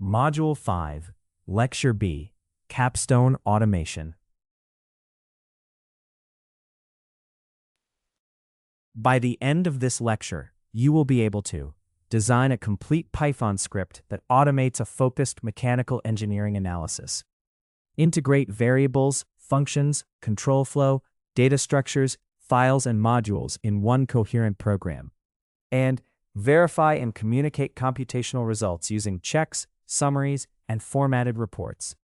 Module 5, Lecture B, Capstone Automation. By the end of this lecture, you will be able to design a complete Python script that automates a focused mechanical engineering analysis, integrate variables, functions, control flow, data structures, files, and modules in one coherent program, and verify and communicate computational results using checks, summaries, and formatted reports.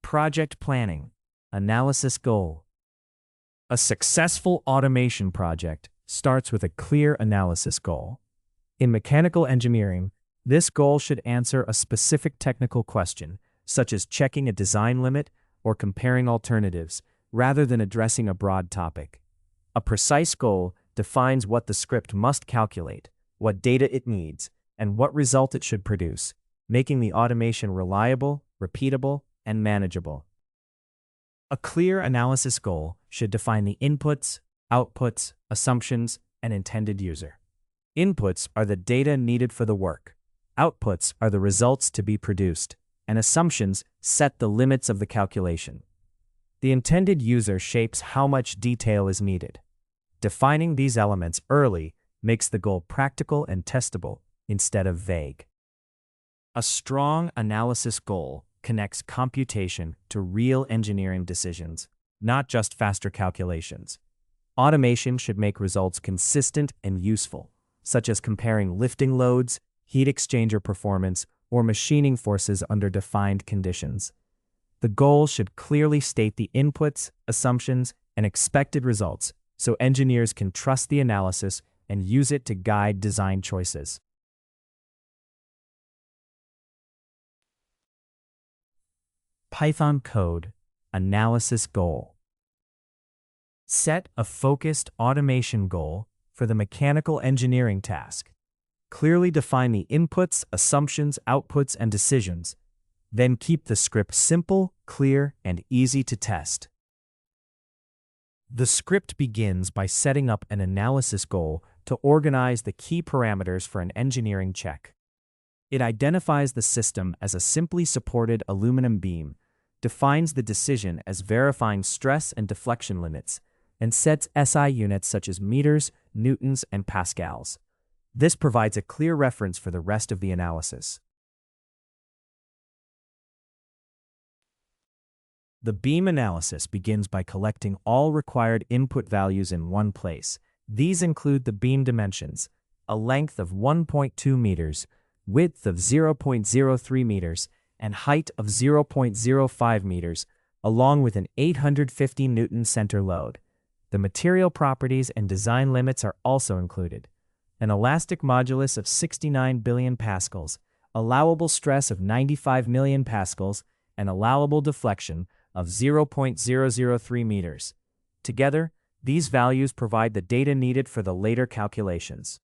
Project planning, analysis goal. A successful automation project starts with a clear analysis goal. In mechanical engineering, this goal should answer a specific technical question, such as checking a design limit or comparing alternatives, rather than addressing a broad topic. A precise goal defines what the script must calculate, what data it needs, and what result it should produce, making the automation reliable, repeatable, and manageable. A clear analysis goal should define the inputs, outputs, assumptions, and intended user. Inputs are the data needed for the work. Outputs are the results to be produced, and assumptions set the limits of the calculation. The intended user shapes how much detail is needed. Defining these elements early makes the goal practical and testable instead of vague. A strong analysis goal connects computation to real engineering decisions, not just faster calculations. Automation should make results consistent and useful, such as comparing lifting loads, heat exchanger performance, or machining forces under defined conditions. The goal should clearly state the inputs, assumptions, and expected results so engineers can trust the analysis and use it to guide design choices. Python code, analysis goal. Set a focused automation goal for the mechanical engineering task. Clearly define the inputs, assumptions, outputs, and decisions. Then keep the script simple, clear, and easy to test. The script begins by setting up an analysis goal to organize the key parameters for an engineering check. It identifies the system as a simply supported aluminum beam, defines the decision as verifying stress and deflection limits, and sets SI units such as meters, newtons, and pascals. This provides a clear reference for the rest of the analysis. The beam analysis begins by collecting all required input values in one place. These include the beam dimensions, a length of 1.2 meters, width of 0.03 meters, and height of 0.05 meters, along with an 850 Newton center load. The material properties and design limits are also included. An elastic modulus of 69 billion pascals, allowable stress of 95 million pascals, and allowable deflection of 0.003 meters. Together, these values provide the data needed for the later calculations.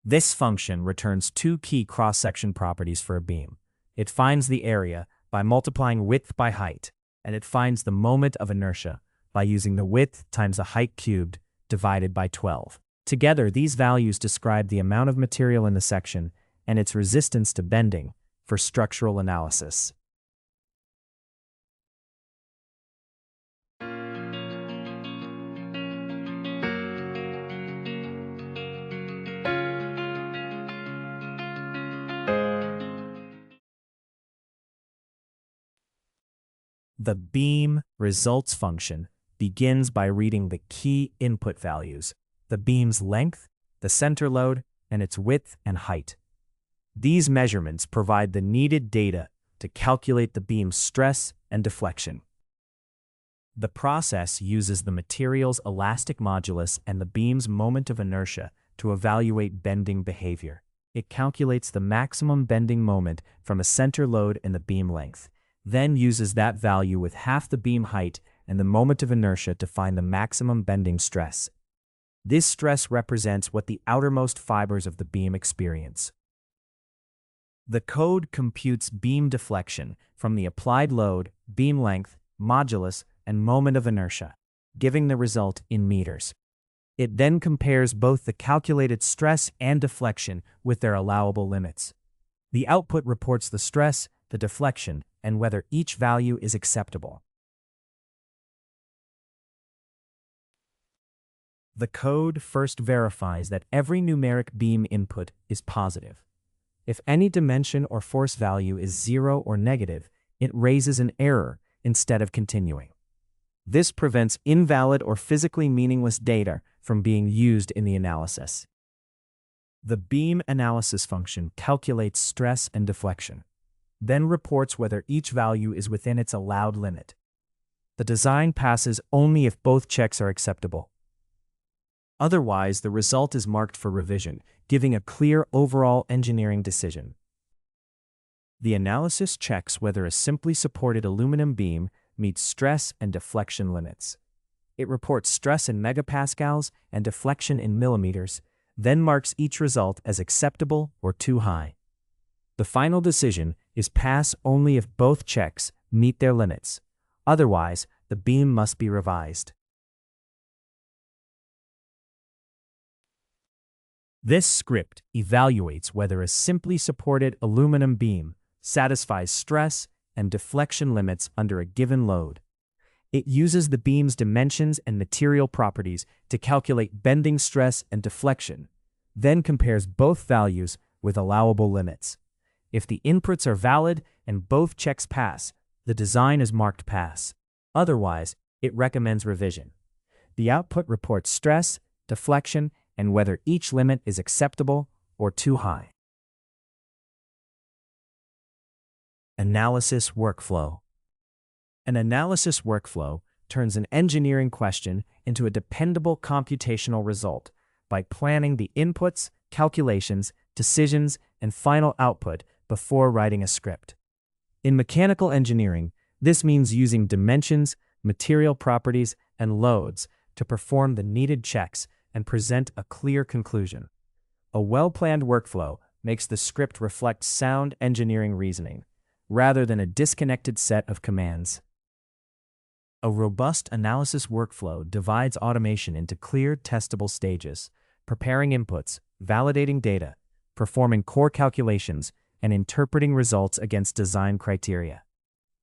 This function returns two key cross-section properties for a beam. It finds the area by multiplying width by height, and it finds the moment of inertia by using the width times the height cubed divided by 12. Together, these values describe the amount of material in the section and its resistance to bending for structural analysis. The beam results function begins by reading the key input values, the beam's length, the center load, and its width and height. These measurements provide the needed data to calculate the beam's stress and deflection. The process uses the material's elastic modulus and the beam's moment of inertia to evaluate bending behavior. It calculates the maximum bending moment from a center load and the beam length, then uses that value with half the beam height and the moment of inertia to find the maximum bending stress. This stress represents what the outermost fibers of the beam experience. The code computes beam deflection from the applied load, beam length, modulus, and moment of inertia, giving the result in meters. It then compares both the calculated stress and deflection with their allowable limits. The output reports the stress, the deflection, and whether each value is acceptable. The code first verifies that every numeric beam input is positive. If any dimension or force value is 0 or negative, it raises an error instead of continuing. This prevents invalid or physically meaningless data from being used in the analysis. The beam analysis function calculates stress and deflection, then reports whether each value is within its allowed limit. The design passes only if both checks are acceptable. Otherwise, the result is marked for revision, giving a clear overall engineering decision. The analysis checks whether a simply supported aluminum beam meets stress and deflection limits. It reports stress in megapascals and deflection in millimeters, then marks each result as acceptable or too high. The final decision is pass only if both checks meet their limits. Otherwise, the beam must be revised. This script evaluates whether a simply supported aluminum beam satisfies stress and deflection limits under a given load. It uses the beam's dimensions and material properties to calculate bending stress and deflection, then compares both values with allowable limits. If the inputs are valid and both checks pass, the design is marked pass. Otherwise, it recommends revision. The output reports stress, deflection, and whether each limit is acceptable or too high. Analysis workflow. An analysis workflow turns an engineering question into a dependable computational result by planning the inputs, calculations, decisions, and final output before writing a script. In mechanical engineering, this means using dimensions, material properties, and loads to perform the needed checks and present a clear conclusion. A well-planned workflow makes the script reflect sound engineering reasoning, rather than a disconnected set of commands. A robust analysis workflow divides automation into clear, testable stages, preparing inputs, validating data, performing core calculations, and interpreting results against design criteria.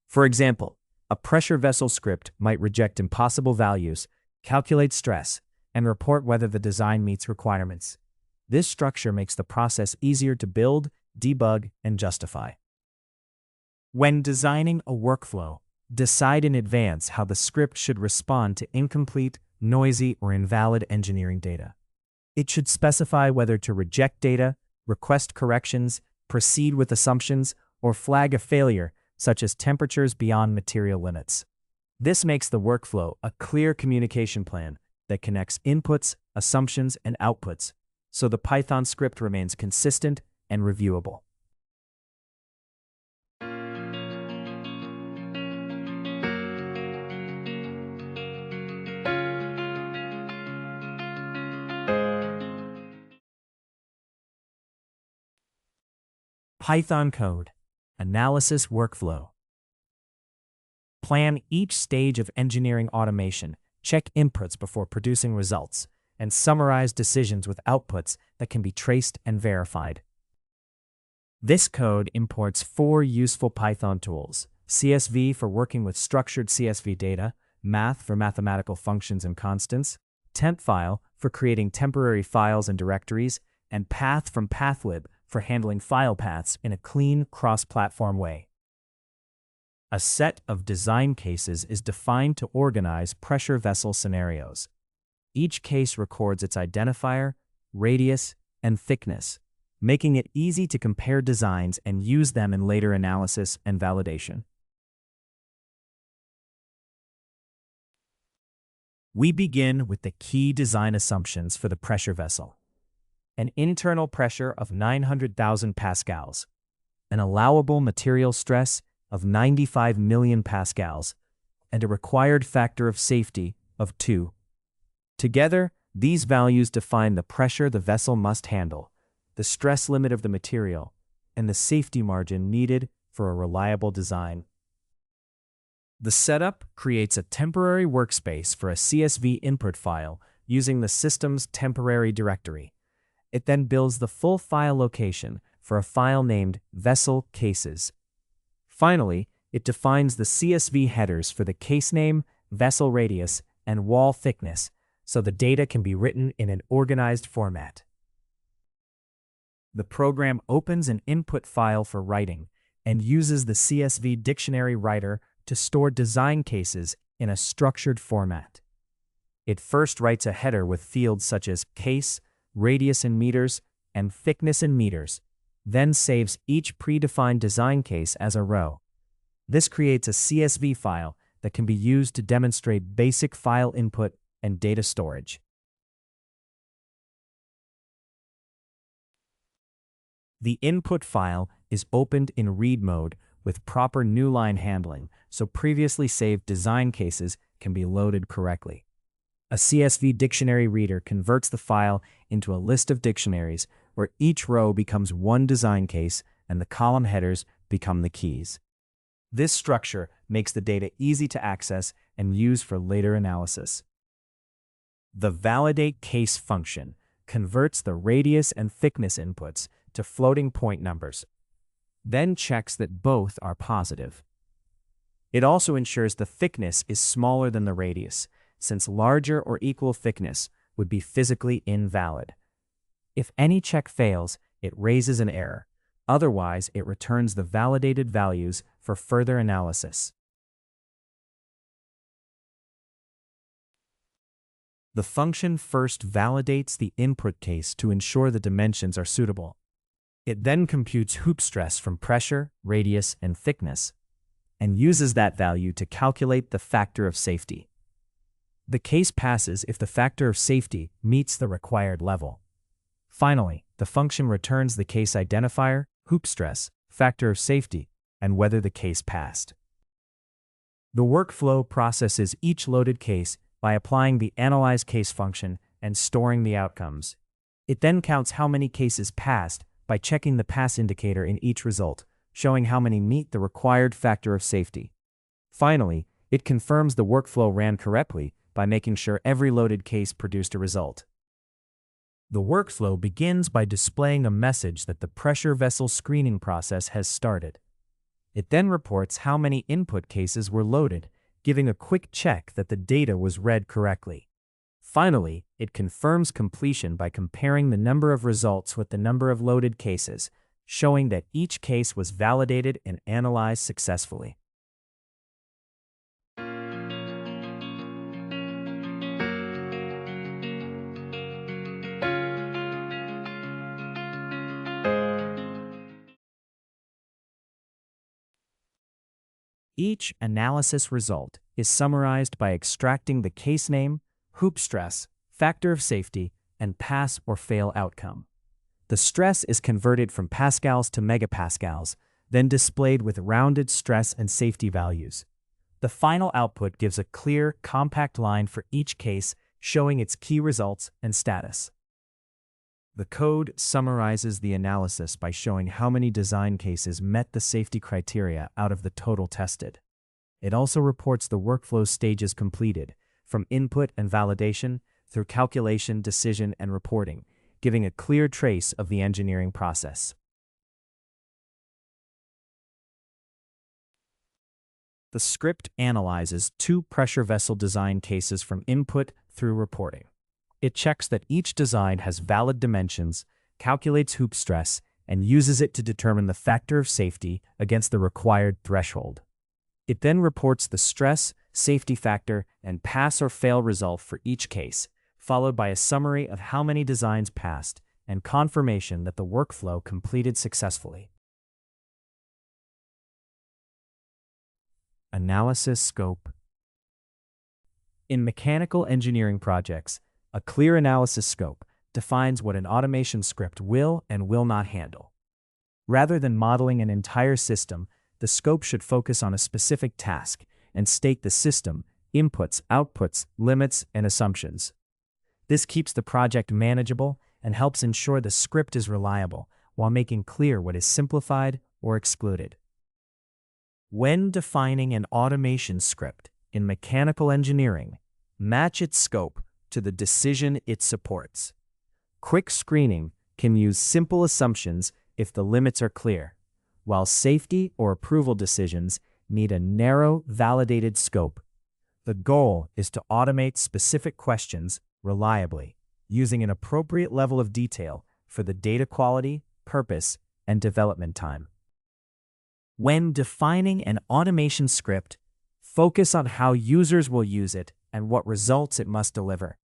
For example, a pressure vessel script might reject impossible values, calculate stress, and report whether the design meets requirements. This structure makes the process easier to build, debug, and justify. When designing a workflow, decide in advance how the script should respond to incomplete, noisy, or invalid engineering data. It should specify whether to reject data, request corrections, proceed with assumptions, or flag a failure, such as temperatures beyond material limits. This makes the workflow a clear communication plan that connects inputs, assumptions, and outputs, so the Python script remains consistent and reviewable. Python code, analysis workflow. Plan each stage of engineering automation, check inputs before producing results, and summarize decisions with outputs that can be traced and verified. This code imports 4 useful Python tools: CSV for working with structured CSV data, math for mathematical functions and constants, tempfile for creating temporary files and directories, and path from pathlib for handling file paths in a clean, cross-platform way. A set of design cases is defined to organize pressure vessel scenarios. Each case records its identifier, radius, and thickness, making it easy to compare designs and use them in later analysis and validation. We begin with the key design assumptions for the pressure vessel: an internal pressure of 900,000 pascals, an allowable material stress of 95 million pascals, and a required factor of safety of 2. Together, these values define the pressure the vessel must handle, the stress limit of the material, and the safety margin needed for a reliable design. The setup creates a temporary workspace for a CSV input file using the system's temporary directory. It then builds the full file location for a file named vessel cases. Finally, it defines the CSV headers for the case name, vessel radius, and wall thickness, so the data can be written in an organized format. The program opens an input file for writing and uses the CSV dictionary writer to store design cases in a structured format. It first writes a header with fields such as case, radius in meters, and thickness in meters, then saves each predefined design case as a row. This creates a CSV file that can be used to demonstrate basic file input and data storage. The input file is opened in read mode with proper new line handling, so previously saved design cases can be loaded correctly. A CSV dictionary reader converts the file into a list of dictionaries where each row becomes one design case and the column headers become the keys. This structure makes the data easy to access and use for later analysis. The validate case function converts the radius and thickness inputs to floating point numbers, then checks that both are positive. It also ensures the thickness is smaller than the radius, since larger or equal thickness would be physically invalid. If any check fails, it raises an error. Otherwise, it returns the validated values for further analysis. The function first validates the input case to ensure the dimensions are suitable. It then computes hoop stress from pressure, radius, and thickness, and uses that value to calculate the factor of safety. The case passes if the factor of safety meets the required level. Finally, the function returns the case identifier, hoop stress, factor of safety, and whether the case passed. The workflow processes each loaded case by applying the analyze case function and storing the outcomes. It then counts how many cases passed by checking the pass indicator in each result, showing how many meet the required factor of safety. Finally, it confirms the workflow ran correctly by making sure every loaded case produced a result. The workflow begins by displaying a message that the pressure vessel screening process has started. It then reports how many input cases were loaded, giving a quick check that the data was read correctly. Finally, it confirms completion by comparing the number of results with the number of loaded cases, showing that each case was validated and analyzed successfully. Each analysis result is summarized by extracting the case name, hoop stress, factor of safety, and pass or fail outcome. The stress is converted from pascals to megapascals, then displayed with rounded stress and safety values. The final output gives a clear, compact line for each case, showing its key results and status. The code summarizes the analysis by showing how many design cases met the safety criteria out of the total tested. It also reports the workflow stages completed, from input and validation through calculation, decision, and reporting, giving a clear trace of the engineering process. The script analyzes 2 pressure vessel design cases from input through reporting. It checks that each design has valid dimensions, calculates hoop stress, and uses it to determine the factor of safety against the required threshold. It then reports the stress, safety factor, and pass or fail result for each case, followed by a summary of how many designs passed and confirmation that the workflow completed successfully. Analysis scope. In mechanical engineering projects, a clear analysis scope defines what an automation script will and will not handle. Rather than modeling an entire system, the scope should focus on a specific task and state the system, inputs, outputs, limits, and assumptions. This keeps the project manageable and helps ensure the script is reliable while making clear what is simplified or excluded. When defining an automation script in mechanical engineering, match its scope to the decision it supports. Quick screening can use simple assumptions if the limits are clear, while safety or approval decisions need a narrow, validated scope. The goal is to automate specific questions reliably, using an appropriate level of detail for the data quality, purpose, and development time. When defining an automation script, focus on how users will use it and what results it must deliver.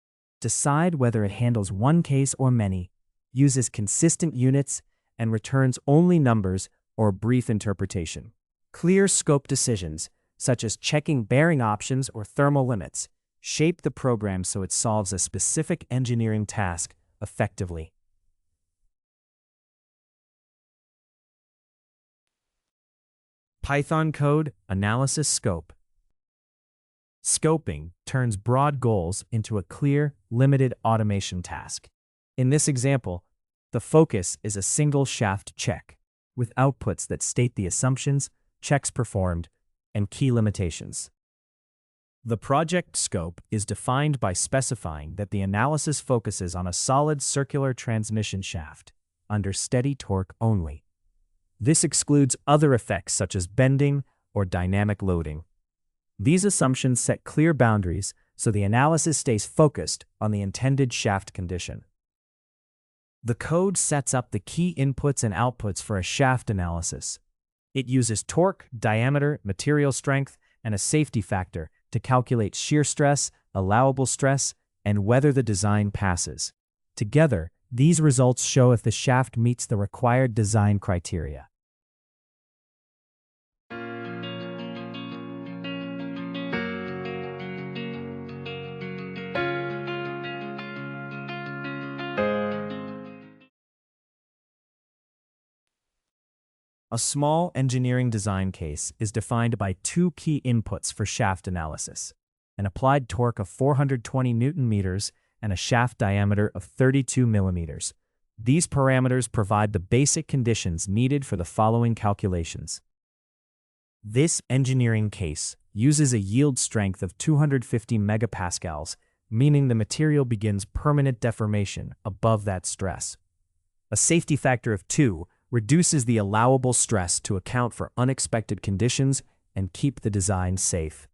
Decide whether it handles one case or many, uses consistent units, and returns only numbers or brief interpretation. Clear scope decisions, such as checking bearing options or thermal limits, shape the program so it solves a specific engineering task effectively. Python code analysis scope. Scoping turns broad goals into a clear, limited automation task. In this example, the focus is a single shaft check, with outputs that state the assumptions, checks performed, and key limitations. The project scope is defined by specifying that the analysis focuses on a solid circular transmission shaft, under steady torque only. This excludes other effects such as bending or dynamic loading. These assumptions set clear boundaries so the analysis stays focused on the intended shaft condition. The code sets up the key inputs and outputs for a shaft analysis. It uses torque, diameter, material strength, and a safety factor to calculate shear stress, allowable stress, and whether the design passes. Together, these results show if the shaft meets the required design criteria. A small engineering design case is defined by two key inputs for shaft analysis: an applied torque of 420 Newton meters and a shaft diameter of 32 millimeters. These parameters provide the basic conditions needed for the following calculations. This engineering case uses a yield strength of 250 megapascals, meaning the material begins permanent deformation above that stress. A safety factor of 2 reduces the allowable stress to account for unexpected conditions and keep the design safe.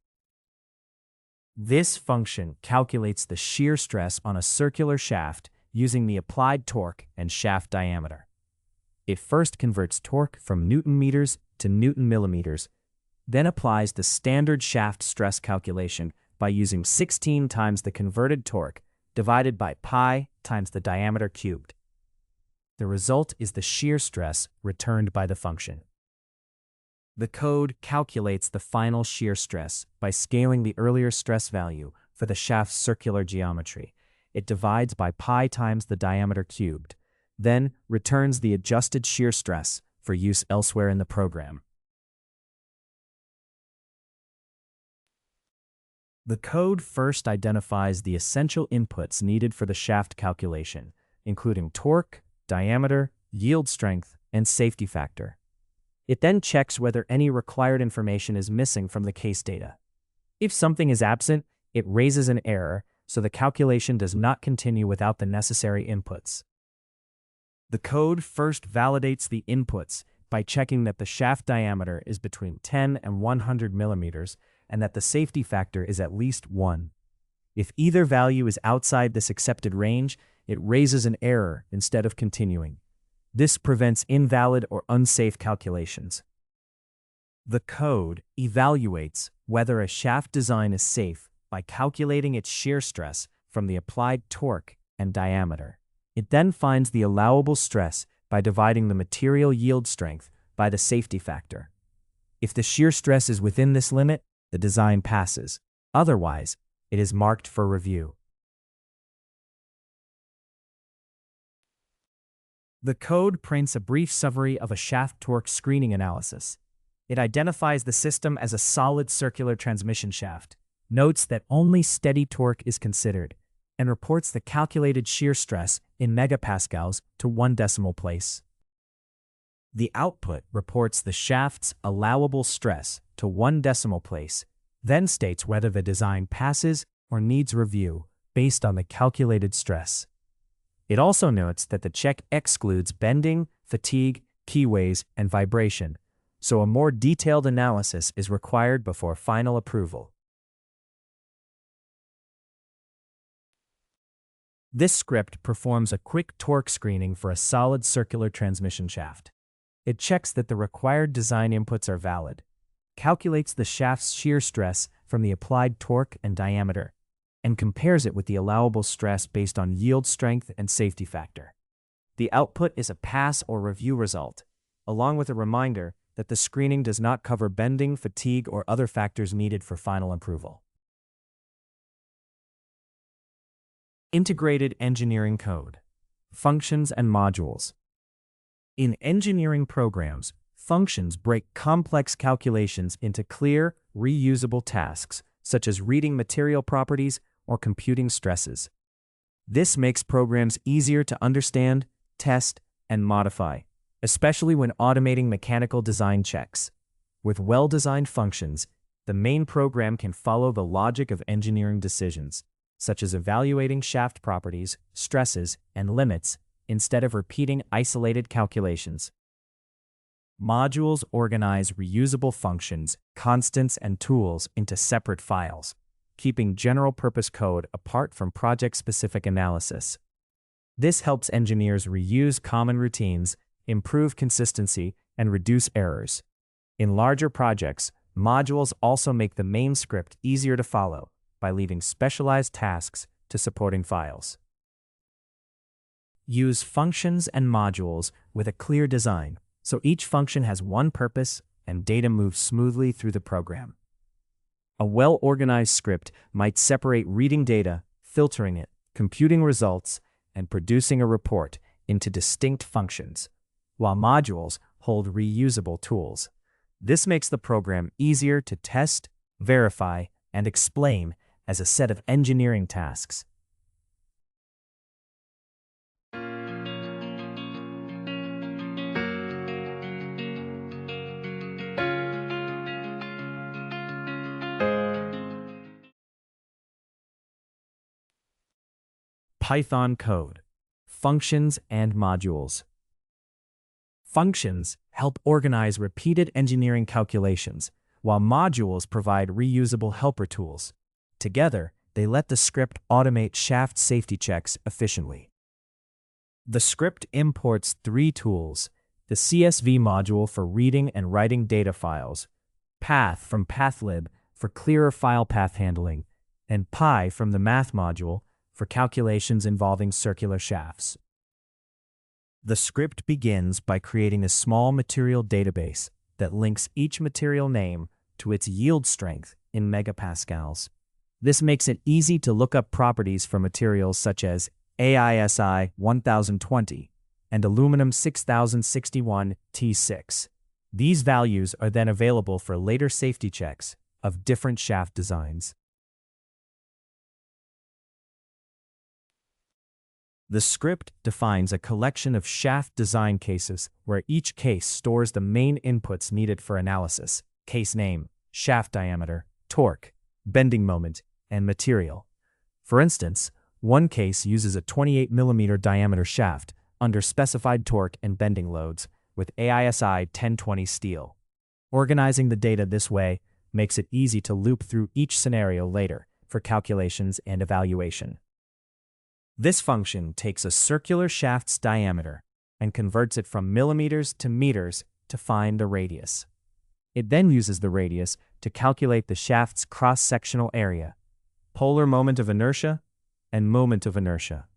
This function calculates the shear stress on a circular shaft using the applied torque and shaft diameter. It first converts torque from Newton meters to Newton millimeters, then applies the standard shaft stress calculation by using 16 times the converted torque divided by pi times the diameter cubed. The result is the shear stress returned by the function. The code calculates the final shear stress by scaling the earlier stress value for the shaft's circular geometry. It divides by pi times the diameter cubed, then returns the adjusted shear stress for use elsewhere in the program. The code first identifies the essential inputs needed for the shaft calculation, including torque, diameter, yield strength, and safety factor. It then checks whether any required information is missing from the case data. If something is absent, it raises an error, so the calculation does not continue without the necessary inputs. The code first validates the inputs by checking that the shaft diameter is between 10 and 100 millimeters and that the safety factor is at least 1. If either value is outside this accepted range, it raises an error instead of continuing. This prevents invalid or unsafe calculations. The code evaluates whether a shaft design is safe by calculating its shear stress from the applied torque and diameter. It then finds the allowable stress by dividing the material yield strength by the safety factor. If the shear stress is within this limit, the design passes. Otherwise, it is marked for review. The code prints a brief summary of a shaft torque screening analysis. It identifies the system as a solid circular transmission shaft, notes that only steady torque is considered, and reports the calculated shear stress in megapascals to 1 decimal place. The output reports the shaft's allowable stress to 1 decimal place, then states whether the design passes or needs review, based on the calculated stress. It also notes that the check excludes bending, fatigue, keyways, and vibration, so a more detailed analysis is required before final approval. This script performs a quick torque screening for a solid circular transmission shaft. It checks that the required design inputs are valid, calculates the shaft's shear stress from the applied torque and diameter, and compares it with the allowable stress based on yield strength and safety factor. The output is a pass or review result, along with a reminder that the screening does not cover bending, fatigue, or other factors needed for final approval. Integrated engineering code, functions and modules. In engineering programs, functions break complex calculations into clear, reusable tasks, such as reading material properties or computing stresses. This makes programs easier to understand, test, and modify, especially when automating mechanical design checks. With well-designed functions, the main program can follow the logic of engineering decisions, such as evaluating shaft properties, stresses, and limits, instead of repeating isolated calculations. Modules organize reusable functions, constants, and tools into separate files, keeping general-purpose code apart from project-specific analysis. This helps engineers reuse common routines, improve consistency, and reduce errors. In larger projects, modules also make the main script easier to follow by leaving specialized tasks to supporting files. Use functions and modules with a clear design, so each function has one purpose and data moves smoothly through the program. A well-organized script might separate reading data, filtering it, computing results, and producing a report into distinct functions, while modules hold reusable tools. This makes the program easier to test, verify, and explain as a set of engineering tasks. Python code, functions and modules. Functions help organize repeated engineering calculations, while modules provide reusable helper tools. Together, they let the script automate shaft safety checks efficiently. The script imports three tools: the CSV module for reading and writing data files, Path from Pathlib for clearer file path handling, and Pi from the Math module for calculations involving circular shafts. The script begins by creating a small material database that links each material name to its yield strength in megapascals. This makes it easy to look up properties for materials such as AISI 1020 and aluminum 6061 T6. These values are then available for later safety checks of different shaft designs. The script defines a collection of shaft design cases where each case stores the main inputs needed for analysis: case name, shaft diameter, torque, bending moment, and material. For instance, one case uses a 28 mm diameter shaft under specified torque and bending loads with AISI 1020 steel. Organizing the data this way makes it easy to loop through each scenario later for calculations and evaluation. This function takes a circular shaft's diameter and converts it from millimeters to meters to find the radius. It then uses the radius to calculate the shaft's cross-sectional area, polar moment of inertia, and moment of inertia.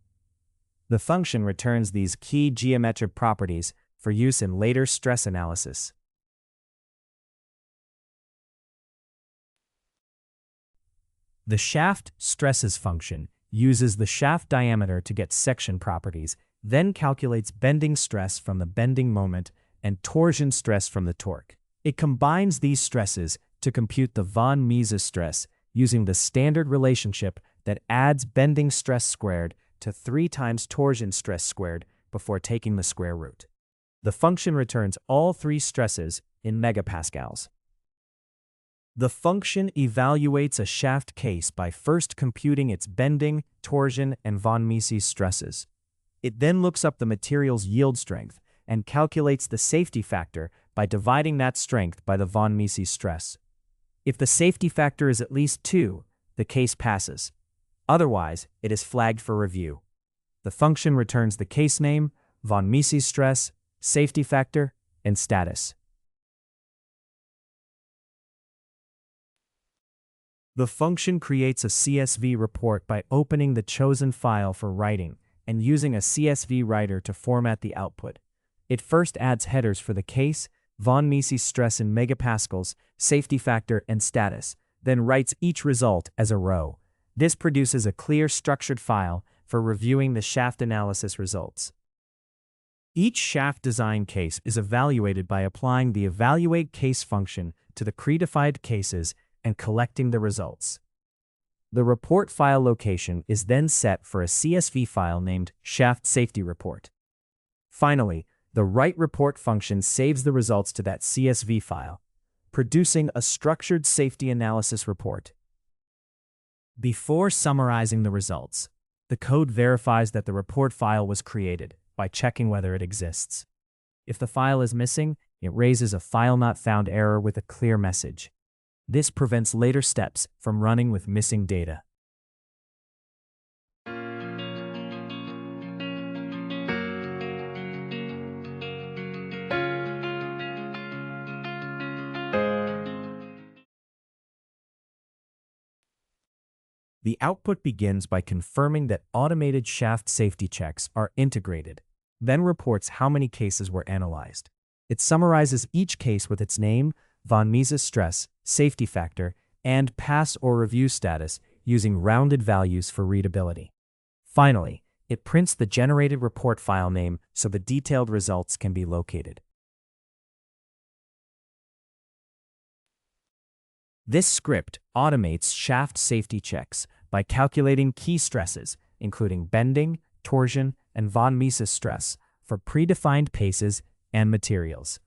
The function returns these key geometric properties for use in later stress analysis. The shaft stresses function uses the shaft diameter to get section properties, then calculates bending stress from the bending moment and torsion stress from the torque. It combines these stresses to compute the von Mises stress using the standard relationship that adds bending stress squared to 3 times torsion stress squared before taking the square root. The function returns all 3 stresses in megapascals. The function evaluates a shaft case by first computing its bending, torsion, and von Mises stresses. It then looks up the material's yield strength and calculates the safety factor by dividing that strength by the von Mises stress. If the safety factor is at least 2, the case passes. Otherwise, it is flagged for review. The function returns the case name, von Mises stress, safety factor, and status. The function creates a CSV report by opening the chosen file for writing and using a CSV writer to format the output. It first adds headers for the case, von Mises stress in megapascals, safety factor, and status, then writes each result as a row. This produces a clear, structured file for reviewing the shaft analysis results. Each shaft design case is evaluated by applying the evaluate case function to the predefined cases and collecting the results. The report file location is then set for a CSV file named Shaft Safety Report. Finally, the write report function saves the results to that CSV file, producing a structured safety analysis report. Before summarizing the results, the code verifies that the report file was created by checking whether it exists. If the file is missing, it raises a file not found error with a clear message. This prevents later steps from running with missing data. The output begins by confirming that automated shaft safety checks are integrated, then reports how many cases were analyzed. It summarizes each case with its name, von Mises stress, safety factor, and pass or review status using rounded values for readability. Finally, it prints the generated report file name so the detailed results can be located. This script automates shaft safety checks by calculating key stresses, including bending, torsion, and von Mises stress, for predefined cases and materials.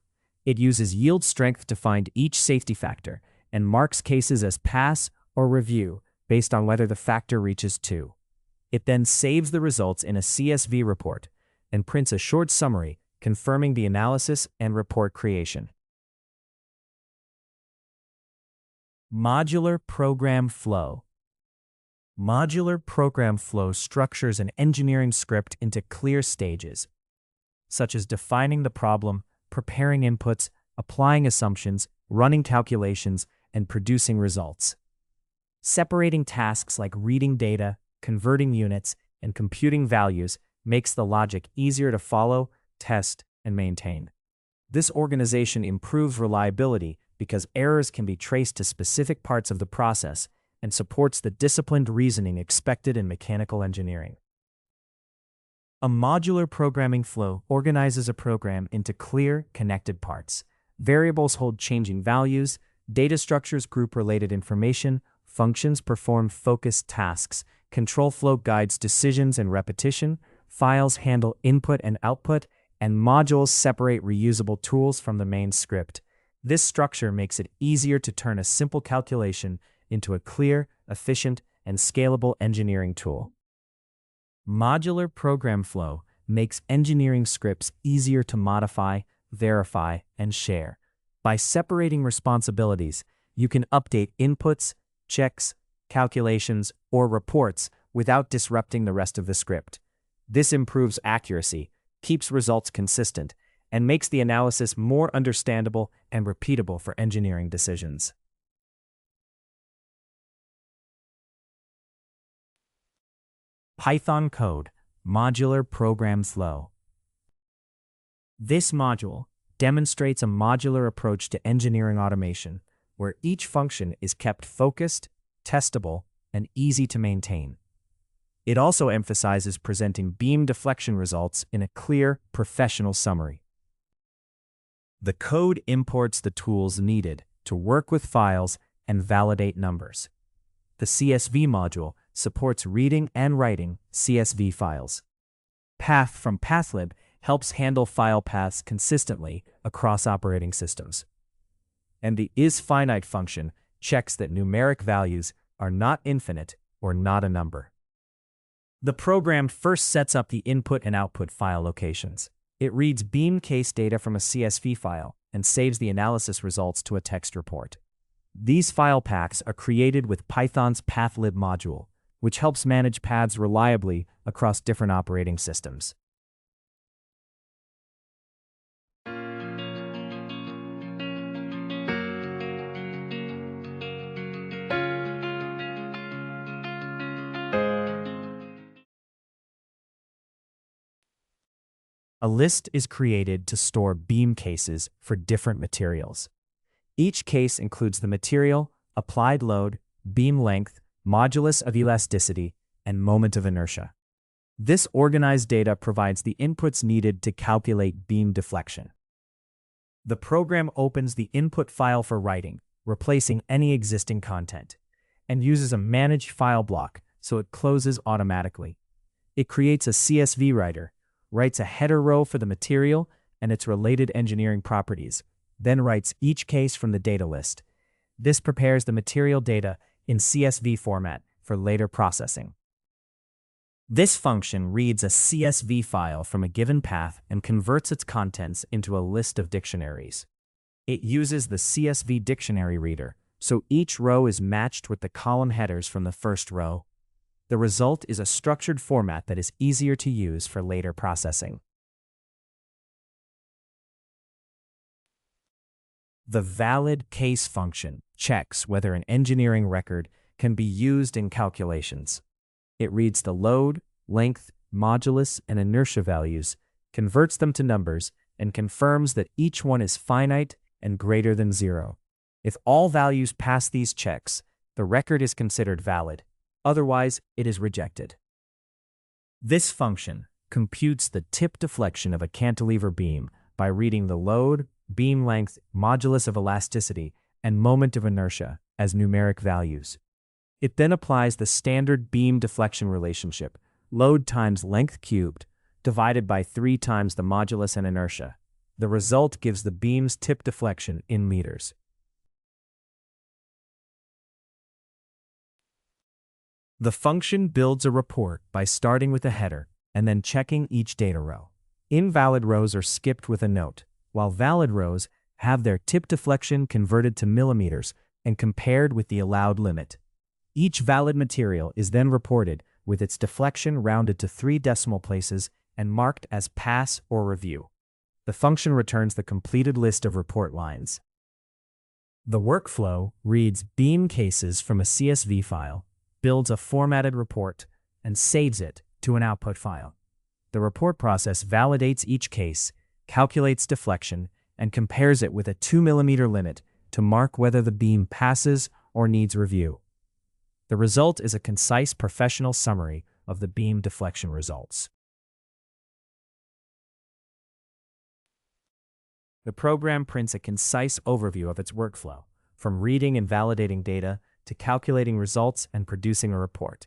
It uses yield strength to find each safety factor and marks cases as pass or review based on whether the factor reaches 2. It then saves the results in a CSV report and prints a short summary confirming the analysis and report creation. Modular program flow. Modular program flow structures an engineering script into clear stages, such as defining the problem, preparing inputs, applying assumptions, running calculations, and producing results. Separating tasks like reading data, converting units, and computing values makes the logic easier to follow, test, and maintain. This organization improves reliability because errors can be traced to specific parts of the process and supports the disciplined reasoning expected in mechanical engineering. A modular programming flow organizes a program into clear, connected parts. Variables hold changing values, data structures group related information, functions perform focused tasks, control flow guides decisions and repetition, files handle input and output, and modules separate reusable tools from the main script. This structure makes it easier to turn a simple calculation into a clear, efficient, and scalable engineering tool. Modular program flow makes engineering scripts easier to modify, verify, and share. By separating responsibilities, you can update inputs, checks, calculations, or reports without disrupting the rest of the script. This improves accuracy, keeps results consistent, and makes the analysis more understandable and repeatable for engineering decisions. Python code, modular program flow. This module demonstrates a modular approach to engineering automation, where each function is kept focused, testable, and easy to maintain. It also emphasizes presenting beam deflection results in a clear, professional summary. The code imports the tools needed to work with files and validate numbers. The CSV module supports reading and writing CSV files. Path from pathlib helps handle file paths consistently across operating systems. And the isFinite function checks that numeric values are not infinite or not a number. The program first sets up the input and output file locations. It reads beam case data from a CSV file and saves the analysis results to a text report. These file paths are created with Python's pathlib module, which helps manage paths reliably across different operating systems. A list is created to store beam cases for different materials. Each case includes the material, applied load, beam length, modulus of elasticity, and moment of inertia. This organized data provides the inputs needed to calculate beam deflection. The program opens the input file for writing, replacing any existing content, and uses a manage file block so it closes automatically. It creates a CSV writer, writes a header row for the material and its related engineering properties, then writes each case from the data list. This prepares the material data in CSV format for later processing. This function reads a CSV file from a given path and converts its contents into a list of dictionaries. It uses the CSV dictionary reader, so each row is matched with the column headers from the first row. The result is a structured format that is easier to use for later processing. The valid case function checks whether an engineering record can be used in calculations. It reads the load, length, modulus, and inertia values, converts them to numbers, and confirms that each one is finite and greater than 0. If all values pass these checks, the record is considered valid. Otherwise, it is rejected. This function computes the tip deflection of a cantilever beam by reading the load, beam length, modulus of elasticity, and moment of inertia as numeric values. It then applies the standard beam deflection relationship, load times length cubed, divided by 3 times the modulus and inertia. The result gives the beam's tip deflection in meters. The function builds a report by starting with a header and then checking each data row. Invalid rows are skipped with a note, while valid rows have their tip deflection converted to millimeters and compared with the allowed limit. Each valid material is then reported with its deflection rounded to 3 decimal places and marked as pass or review. The function returns the completed list of report lines. The workflow reads beam cases from a CSV file, builds a formatted report, and saves it to an output file. The report process validates each case, calculates deflection, and compares it with a 2 mm limit to mark whether the beam passes or needs review. The result is a concise professional summary of the beam deflection results. The program prints a concise overview of its workflow, from reading and validating data to calculating results and producing a report.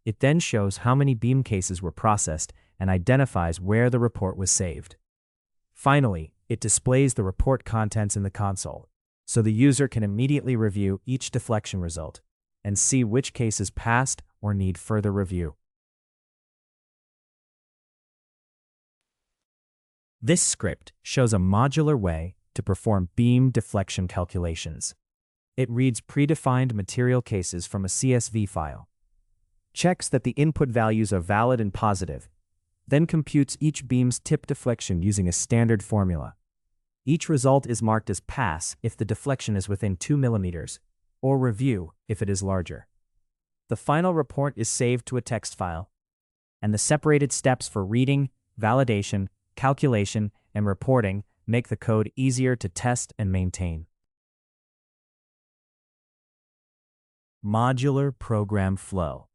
It then shows how many beam cases were processed and identifies where the report was saved. Finally, it displays the report contents in the console, so the user can immediately review each deflection result and see which cases passed or need further review. This script shows a modular way to perform beam deflection calculations. It reads predefined material cases from a CSV file, checks that the input values are valid and positive, then computes each beam's tip deflection using a standard formula. Each result is marked as pass if the deflection is within 2 mm, or review if it is larger. The final report is saved to a text file, and the separated steps for reading, validation, calculation, and reporting make the code easier to test and maintain. Modular program flow.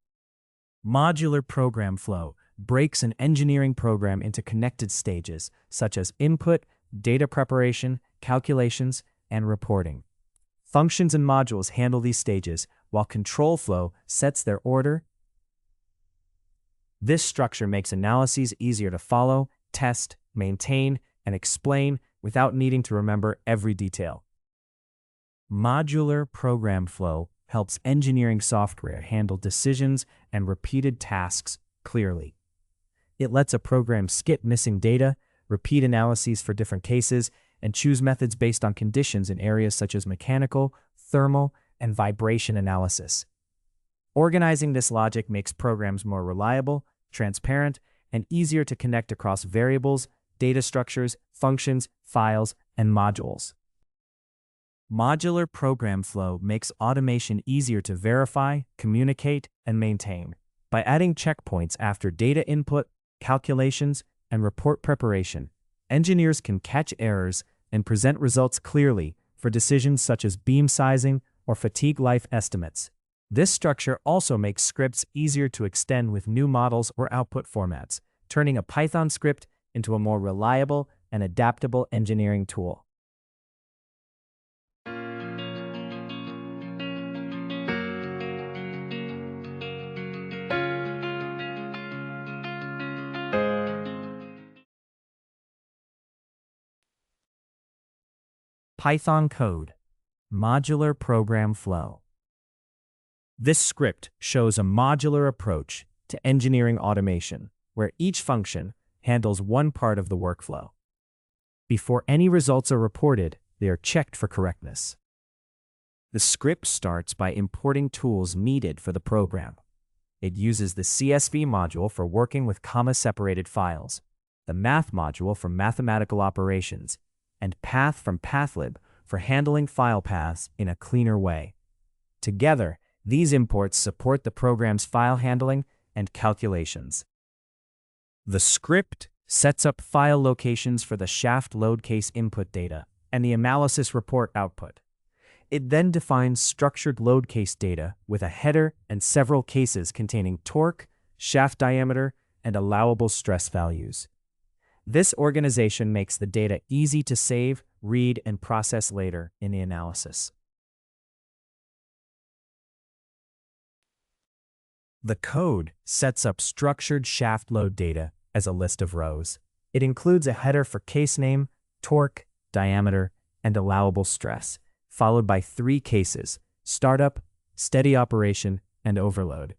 Modular program flow breaks an engineering program into connected stages such as input, data preparation, calculations, and reporting. Functions and modules handle these stages, while control flow sets their order. This structure makes analyses easier to follow, test, maintain, and explain without needing to remember every detail. Modular program flow helps engineering software handle decisions and repeated tasks clearly. It lets a program skip missing data, repeat analyses for different cases, and choose methods based on conditions in areas such as mechanical, thermal, and vibration analysis. Organizing this logic makes programs more reliable, transparent, and easier to connect across variables, data structures, functions, files, and modules. Modular program flow makes automation easier to verify, communicate, and maintain. By adding checkpoints after data input, calculations, and report preparation, engineers can catch errors and present results clearly for decisions such as beam sizing or fatigue life estimates. This structure also makes scripts easier to extend with new models or output formats, turning a Python script into a more reliable and adaptable engineering tool. Python code, modular program flow. This script shows a modular approach to engineering automation, where each function handles one part of the workflow. Before any results are reported, they are checked for correctness. The script starts by importing tools needed for the program. It uses the CSV module for working with comma-separated files, the math module for mathematical operations, and path from pathlib for handling file paths in a cleaner way. Together, these imports support the program's file handling and calculations. The script sets up file locations for the shaft load case input data and the analysis report output. It then defines structured load case data with a header and several cases containing torque, shaft diameter, and allowable stress values. This organization makes the data easy to save, read, and process later in the analysis. The code sets up structured shaft load data as a list of rows. It includes a header for case name, torque, diameter, and allowable stress, followed by 3 cases: startup, steady operation, and overload.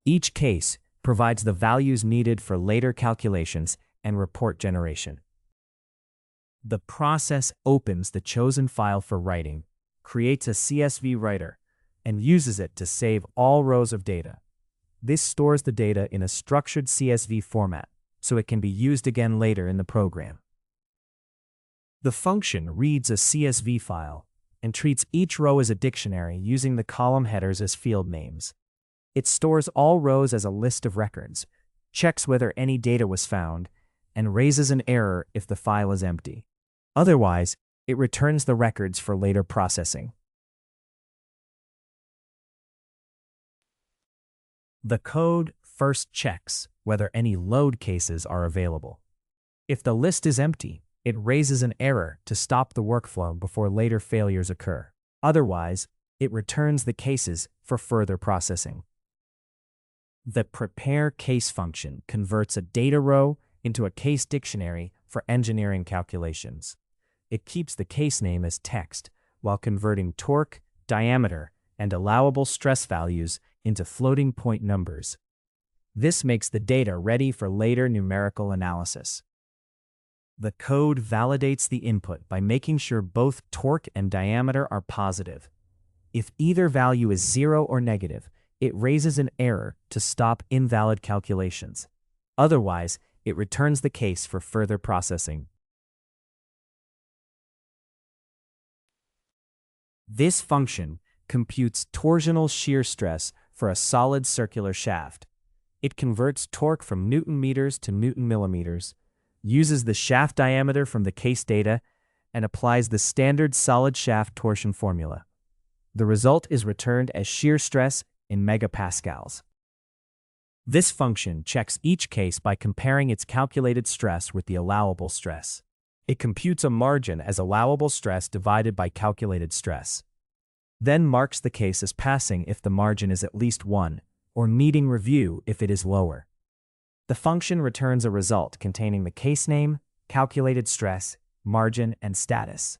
Each case provides the values needed for later calculations and report generation. The process opens the chosen file for writing, creates a CSV writer, and uses it to save all rows of data. This stores the data in a structured CSV format, so it can be used again later in the program. The function reads a CSV file and treats each row as a dictionary using the column headers as field names. It stores all rows as a list of records, checks whether any data was found, and raises an error if the file is empty. Otherwise, it returns the records for later processing. The code first checks whether any load cases are available. If the list is empty, it raises an error to stop the workflow before later failures occur. Otherwise, it returns the cases for further processing. The prepare case function converts a data row into a case dictionary for engineering calculations. It keeps the case name as text while converting torque, diameter, and allowable stress values into floating point numbers. This makes the data ready for later numerical analysis. The code validates the input by making sure both torque and diameter are positive. If either value is 0 or negative, it raises an error to stop invalid calculations. Otherwise, it returns the case for further processing. This function computes torsional shear stress for a solid circular shaft. It converts torque from Newton meters to Newton millimeters, uses the shaft diameter from the case data, and applies the standard solid shaft torsion formula. The result is returned as shear stress in megapascals. This function checks each case by comparing its calculated stress with the allowable stress. It computes a margin as allowable stress divided by calculated stress. Then marks the case as passing if the margin is at least 1, or needing review if it is lower. The function returns a result containing the case name, calculated stress, margin, and status.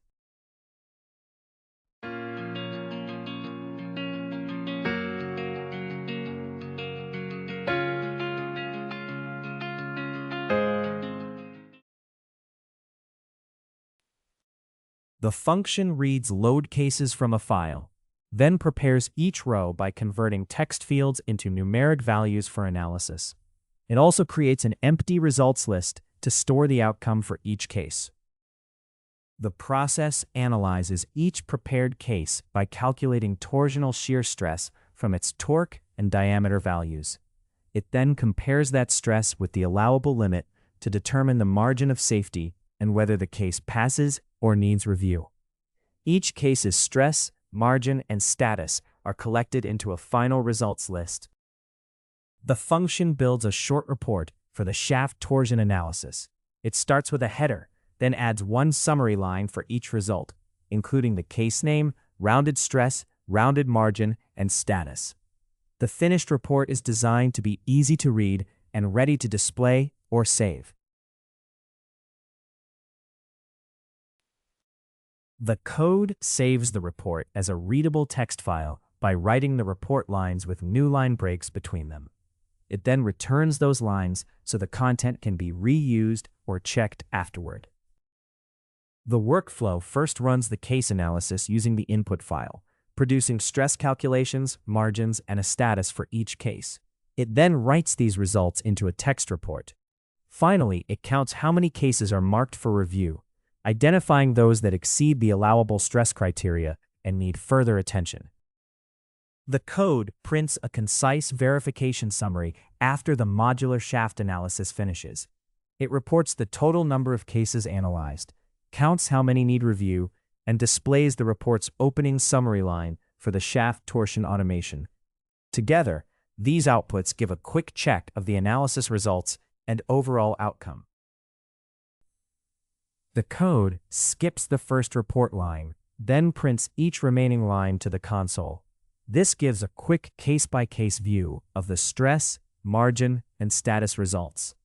The function reads load cases from a file, then prepares each row by converting text fields into numeric values for analysis. It also creates an empty results list to store the outcome for each case. The process analyzes each prepared case by calculating torsional shear stress from its torque and diameter values. It then compares that stress with the allowable limit to determine the margin of safety and whether the case passes or needs review. Each case's stress, margin, and status are collected into a final results list. The function builds a short report for the shaft torsion analysis. It starts with a header, then adds one summary line for each result, including the case name, rounded stress, rounded margin, and status. The finished report is designed to be easy to read and ready to display or save. The code saves the report as a readable text file by writing the report lines with new line breaks between them. It then returns those lines so the content can be reused or checked afterward. The workflow first runs the case analysis using the input file, producing stress calculations, margins, and a status for each case. It then writes these results into a text report. Finally, it counts how many cases are marked for review, identifying those that exceed the allowable stress criteria and need further attention. The code prints a concise verification summary after the modular shaft analysis finishes. It reports the total number of cases analyzed, counts how many need review, and displays the report's opening summary line for the shaft torsion automation. Together, these outputs give a quick check of the analysis results and overall outcome. The code skips the first report line, then prints each remaining line to the console. This gives a quick case-by-case view of the stress, margin, and status results.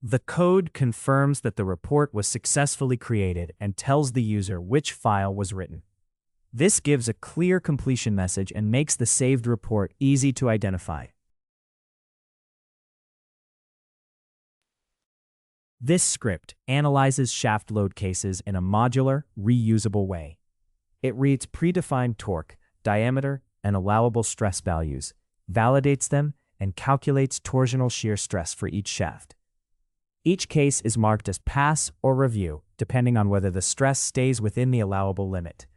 The code confirms that the report was successfully created and tells the user which file was written. This gives a clear completion message and makes the saved report easy to identify. This script analyzes shaft load cases in a modular, reusable way. It reads predefined torque, diameter, and allowable stress values, validates them, and calculates torsional shear stress for each shaft. Each case is marked as pass or review, depending on whether the stress stays within the allowable limit.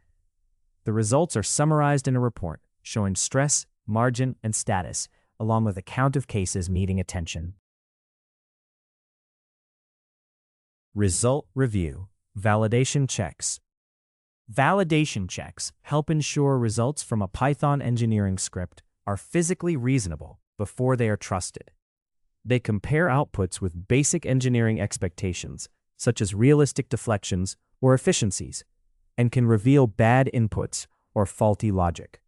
The results are summarized in a report, showing stress, margin, and status, along with a count of cases needing attention. Result review. Validation checks. Validation checks help ensure results from a Python engineering script are physically reasonable before they are trusted. They compare outputs with basic engineering expectations, such as realistic deflections or efficiencies, and can reveal bad inputs or faulty logic.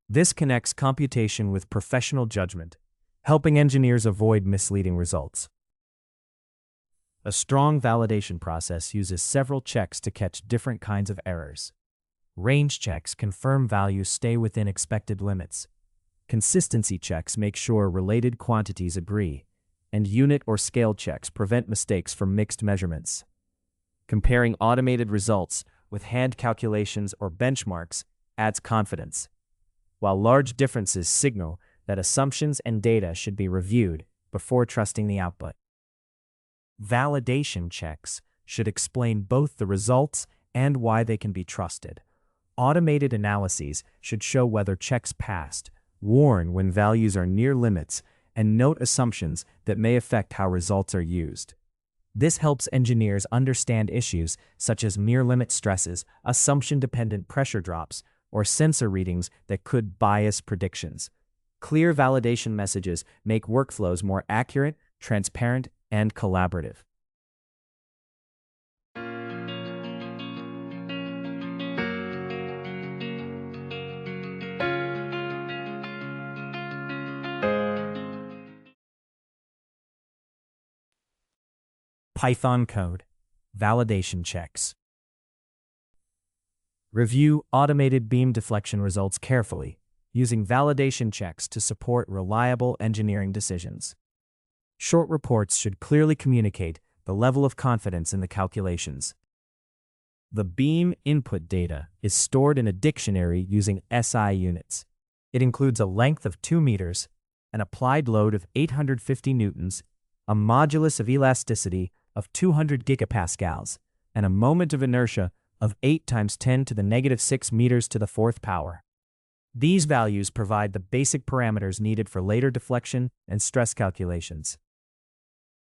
This connects computation with professional judgment, helping engineers avoid misleading results. A strong validation process uses several checks to catch different kinds of errors. Range checks confirm values stay within expected limits. Consistency checks make sure related quantities agree, and unit or scale checks prevent mistakes from mixed measurements. Comparing automated results with hand calculations or benchmarks adds confidence, while large differences signal that assumptions and data should be reviewed before trusting the output. Validation checks should explain both the results and why they can be trusted. Automated analyses should show whether checks passed, warn when values are near limits, and note assumptions that may affect how results are used. This helps engineers understand issues such as near-limit stresses, assumption-dependent pressure drops, or sensor readings that could bias predictions. Clear validation messages make workflows more accurate, transparent, and collaborative. Python code. Validation checks. Review automated beam deflection results carefully, using validation checks to support reliable engineering decisions. Short reports should clearly communicate the level of confidence in the calculations. The beam input data is stored in a dictionary using SI units. It includes a length of 2 meters, an applied load of 850 newtons, a modulus of elasticity of 200 gigapascals, and a moment of inertia of 8 times 10 to the negative 6 meters to the fourth power. These values provide the basic parameters needed for later deflection and stress calculations.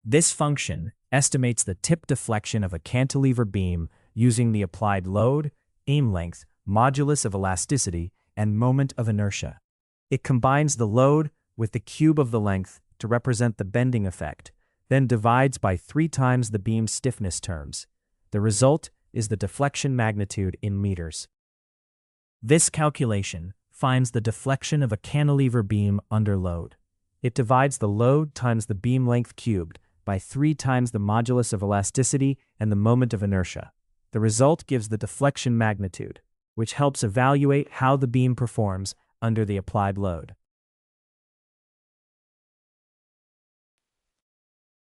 This function estimates the tip deflection of a cantilever beam using the applied load, aim length, modulus of elasticity, and moment of inertia. It combines the load with the cube of the length to represent the bending effect, then divides by 3 times the beam's stiffness terms. The result is the deflection magnitude in meters. This calculation finds the deflection of a cantilever beam under load. It divides the load times the beam length cubed by 3 times the modulus of elasticity and the moment of inertia. The result gives the deflection magnitude, which helps evaluate how the beam performs under the applied load.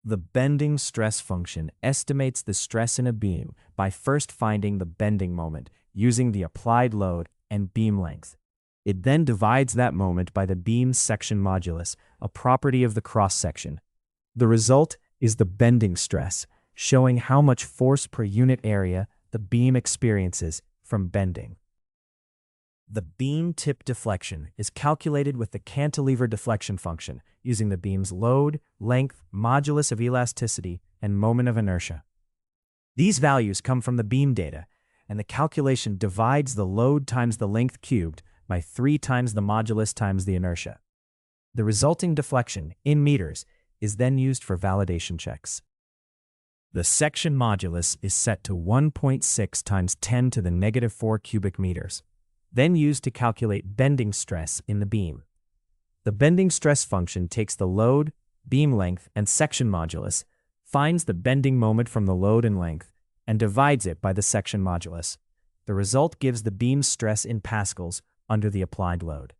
The bending stress function estimates the stress in a beam by first finding the bending moment using the applied load and beam length. It then divides that moment by the beam's section modulus, a property of the cross-section. The result is the bending stress, showing how much force per unit area the beam experiences from bending. The beam tip deflection is calculated with the cantilever deflection function using the beam's load, length, modulus of elasticity, and moment of inertia. These values come from the beam data, and the calculation divides the load times the length cubed by 3 times the modulus times the inertia. The resulting deflection, in meters, is then used for validation checks. The section modulus is set to 1.6 times 10 to the negative 4 cubic meters, then used to calculate bending stress in the beam. The bending stress function takes the load, beam length, and section modulus, finds the bending moment from the load and length, and divides it by the section modulus. The result gives the beam stress in pascals under the applied load.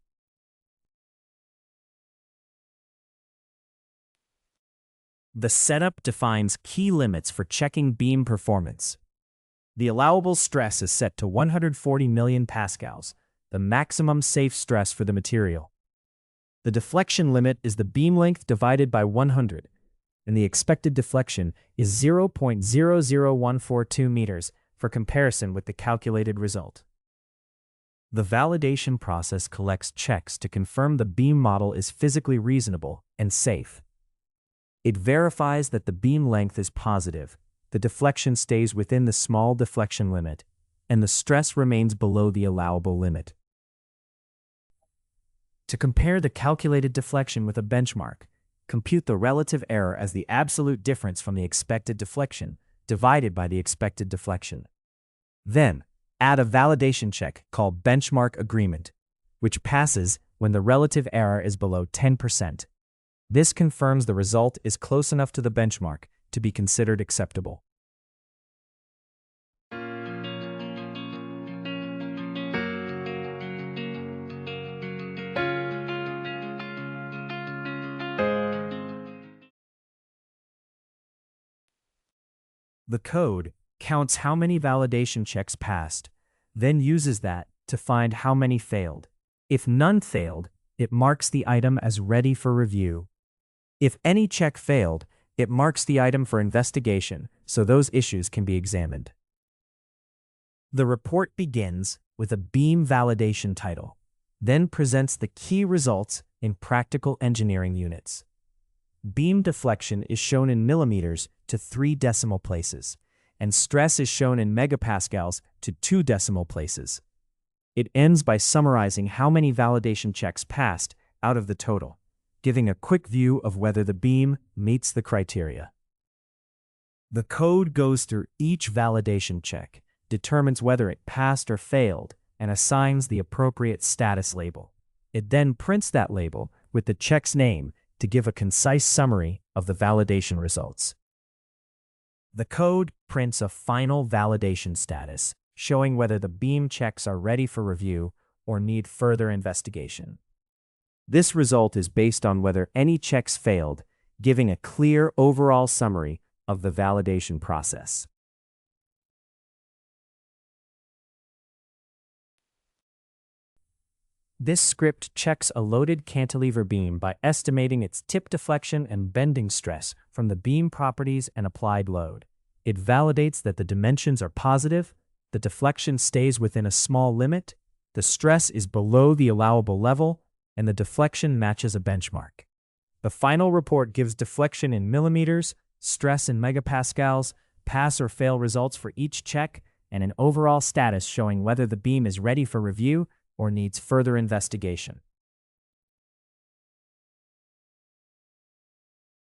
The setup defines key limits for checking beam performance. The allowable stress is set to 140 million pascals, the maximum safe stress for the material. The deflection limit is the beam length divided by 100, and the expected deflection is 0.00142 meters for comparison with the calculated result. The validation process collects checks to confirm the beam model is physically reasonable and safe. It verifies that the beam length is positive, the deflection stays within the small deflection limit, and the stress remains below the allowable limit. To compare the calculated deflection with a benchmark, compute the relative error as the absolute difference from the expected deflection divided by the expected deflection. Then, add a validation check called benchmark agreement, which passes when the relative error is below 10%. This confirms the result is close enough to the benchmark to be considered acceptable. The code counts how many validation checks passed, then uses that to find how many failed. If none failed, it marks the item as ready for review. If any check failed, it marks the item for investigation so those issues can be examined. The report begins with a beam validation title, then presents the key results in practical engineering units. Beam deflection is shown in millimeters to 3 decimal places, and stress is shown in megapascals to 2 decimal places. It ends by summarizing how many validation checks passed out of the total, giving a quick view of whether the beam meets the criteria. The code goes through each validation check, determines whether it passed or failed, and assigns the appropriate status label. It then prints that label with the check's name to give a concise summary of the validation results. The code prints a final validation status, showing whether the beam checks are ready for review or need further investigation. This result is based on whether any checks failed, giving a clear overall summary of the validation process. This script checks a loaded cantilever beam by estimating its tip deflection and bending stress from the beam properties and applied load. It validates that the dimensions are positive, the deflection stays within a small limit, the stress is below the allowable level, and the deflection matches a benchmark. The final report gives deflection in millimeters, stress in megapascals, pass or fail results for each check, and an overall status showing whether the beam is ready for review or needs further investigation.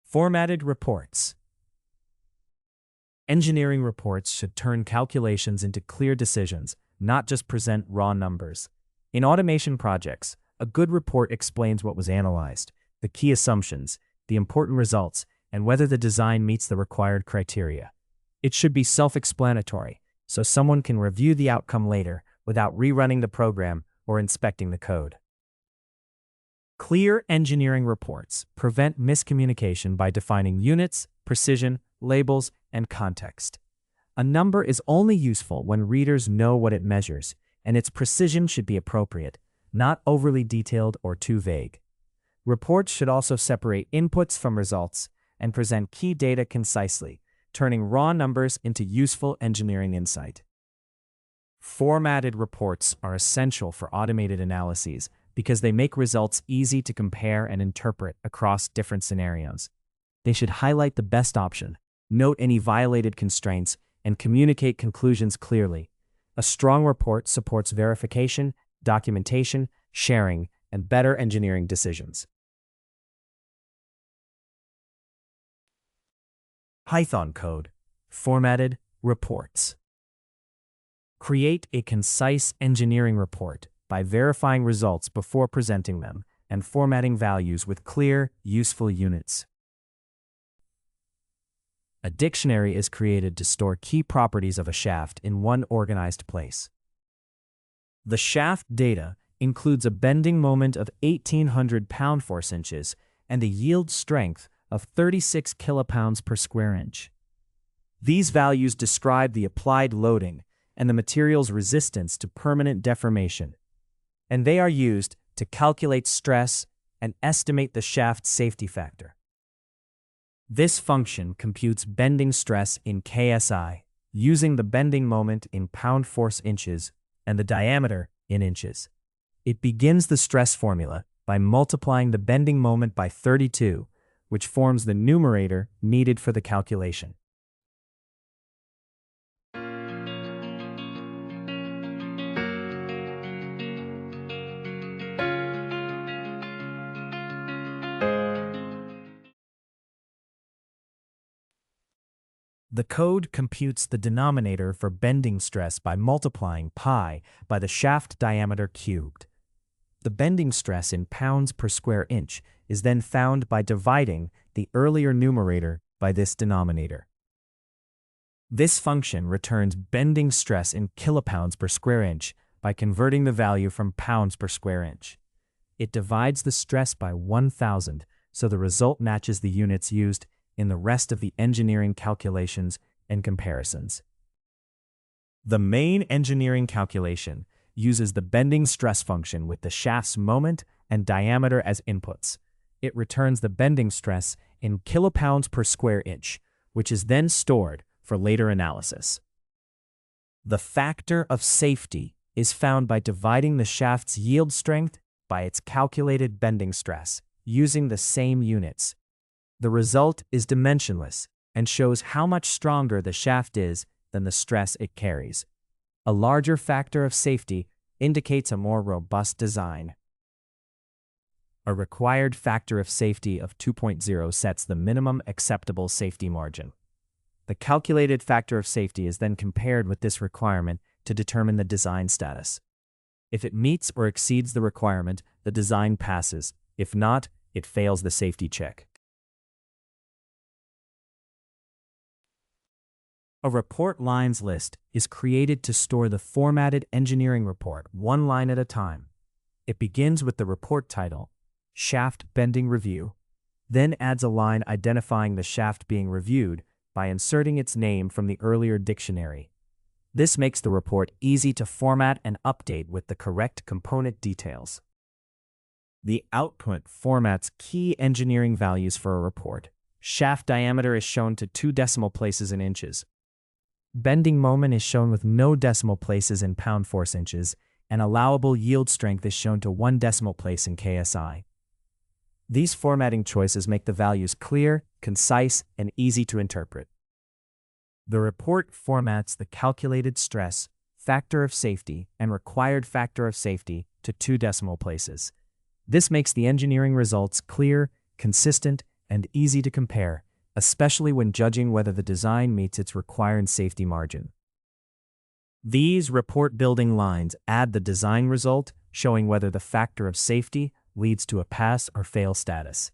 Formatted reports. Engineering reports should turn calculations into clear decisions, not just present raw numbers. In automation projects, a good report explains what was analyzed, the key assumptions, the important results, and whether the design meets the required criteria. It should be self-explanatory, so someone can review the outcome later without rerunning the program or inspecting the code. Clear engineering reports prevent miscommunication by defining units, precision, labels, and context. A number is only useful when readers know what it measures, and its precision should be appropriate, not overly detailed or too vague. Reports should also separate inputs from results and present key data concisely, turning raw numbers into useful engineering insight. Formatted reports are essential for automated analyses because they make results easy to compare and interpret across different scenarios. They should highlight the best option, note any violated constraints, and communicate conclusions clearly. A strong report supports verification, documentation, sharing, and better engineering decisions. Python code. Formatted reports. Create a concise engineering report by verifying results before presenting them and formatting values with clear, useful units. A dictionary is created to store key properties of a shaft in one organized place. The shaft data includes a bending moment of 1,800 pound force inches and a yield strength of 36 kilopounds per square inch. These values describe the applied loading and the material's resistance to permanent deformation, and they are used to calculate stress and estimate the shaft's safety factor. This function computes bending stress in KSI, using the bending moment in pound force inches and the diameter in inches. It begins the stress formula by multiplying the bending moment by 32, which forms the numerator needed for the calculation. The code computes the denominator for bending stress by multiplying pi by the shaft diameter cubed. The bending stress in pounds per square inch is then found by dividing the earlier numerator by this denominator. This function returns bending stress in kilopounds per square inch by converting the value from pounds per square inch. It divides the stress by 1,000, so the result matches the units used in the rest of the engineering calculations and comparisons. The main engineering calculation uses the bending stress function with the shaft's moment and diameter as inputs. It returns the bending stress in kilopounds per square inch, which is then stored for later analysis. The factor of safety is found by dividing the shaft's yield strength by its calculated bending stress, using the same units. The result is dimensionless and shows how much stronger the shaft is than the stress it carries. A larger factor of safety indicates a more robust design. A required factor of safety of 2.0 sets the minimum acceptable safety margin. The calculated factor of safety is then compared with this requirement to determine the design status. If it meets or exceeds the requirement, the design passes. If not, it fails the safety check. A report lines list is created to store the formatted engineering report one line at a time. It begins with the report title, Shaft Bending Review, then adds a line identifying the shaft being reviewed by inserting its name from the earlier dictionary. This makes the report easy to format and update with the correct component details. The output formats key engineering values for a report. Shaft diameter is shown to 2 decimal places in inches. Bending moment is shown with no decimal places in pound force inches, and allowable yield strength is shown to 1 decimal place in KSI. These formatting choices make the values clear, concise, and easy to interpret. The report formats the calculated stress, factor of safety, and required factor of safety to 2 decimal places. This makes the engineering results clear, consistent, and easy to compare, especially when judging whether the design meets its required safety margin. These report building lines add the design result, showing whether the factor of safety leads to a pass or fail status.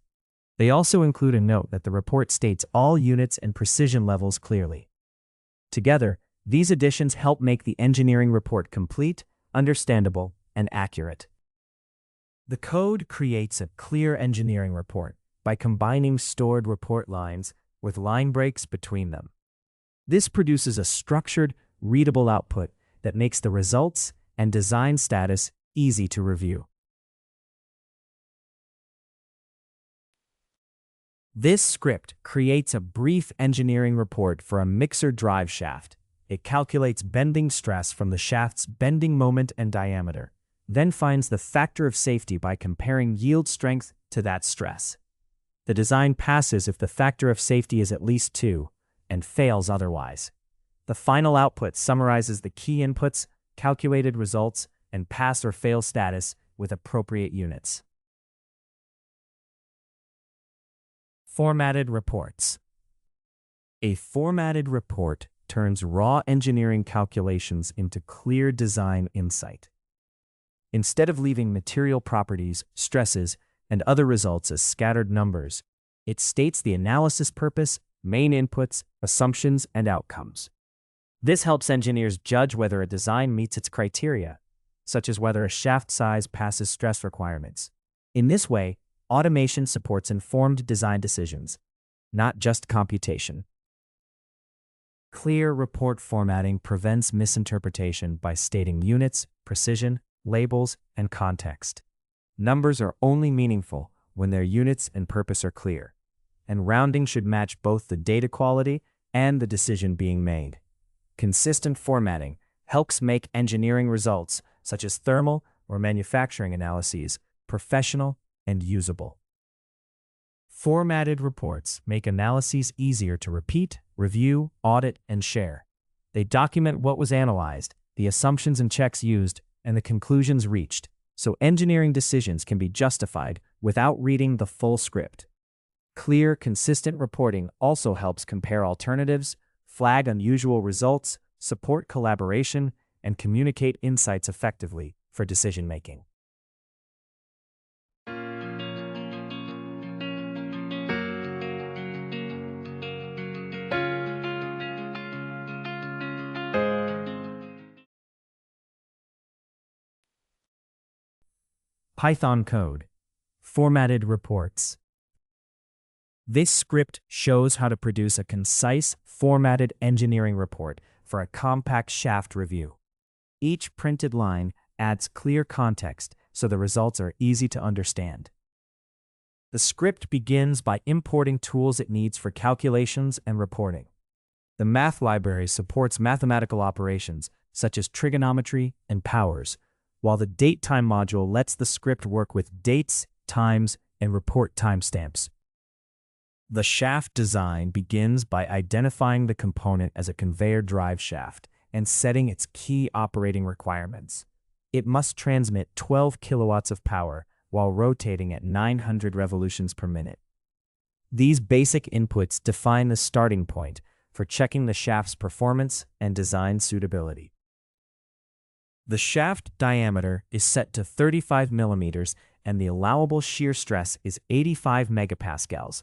They also include a note that the report states all units and precision levels clearly. Together, these additions help make the engineering report complete, understandable, and accurate. The code creates a clear engineering report by combining stored report lines with line breaks between them. This produces a structured, readable output that makes the results and design status easy to review. This script creates a brief engineering report for a mixer drive shaft. It calculates bending stress from the shaft's bending moment and diameter, then finds the factor of safety by comparing yield strength to that stress. The design passes if the factor of safety is at least 2, and fails otherwise. The final output summarizes the key inputs, calculated results, and pass or fail status with appropriate units. Formatted reports. A formatted report turns raw engineering calculations into clear design insight. Instead of leaving material properties, stresses, and other results as scattered numbers, it states the analysis purpose, main inputs, assumptions, and outcomes. This helps engineers judge whether a design meets its criteria, such as whether a shaft size passes stress requirements. In this way, automation supports informed design decisions, not just computation. Clear report formatting prevents misinterpretation by stating units, precision, labels, and context. Numbers are only meaningful when their units and purpose are clear, and rounding should match both the data quality and the decision being made. Consistent formatting helps make engineering results, such as thermal or manufacturing analyses, professional and usable. Formatted reports make analyses easier to repeat, review, audit, and share. They document what was analyzed, the assumptions and checks used, and the conclusions reached, so engineering decisions can be justified without reading the full script. Clear, consistent reporting also helps compare alternatives, flag unusual results, support collaboration, and communicate insights effectively for decision-making. Python code. Formatted reports. This script shows how to produce a concise, formatted engineering report for a compact shaft review. Each printed line adds clear context so the results are easy to understand. The script begins by importing tools it needs for calculations and reporting. The math library supports mathematical operations such as trigonometry and powers, while the datetime module lets the script work with dates, times, and report timestamps. The shaft design begins by identifying the component as a conveyor drive shaft and setting its key operating requirements. It must transmit 12 kilowatts of power while rotating at 900 revolutions per minute. These basic inputs define the starting point for checking the shaft's performance and design suitability. The shaft diameter is set to 35 millimeters and the allowable shear stress is 85 megapascals.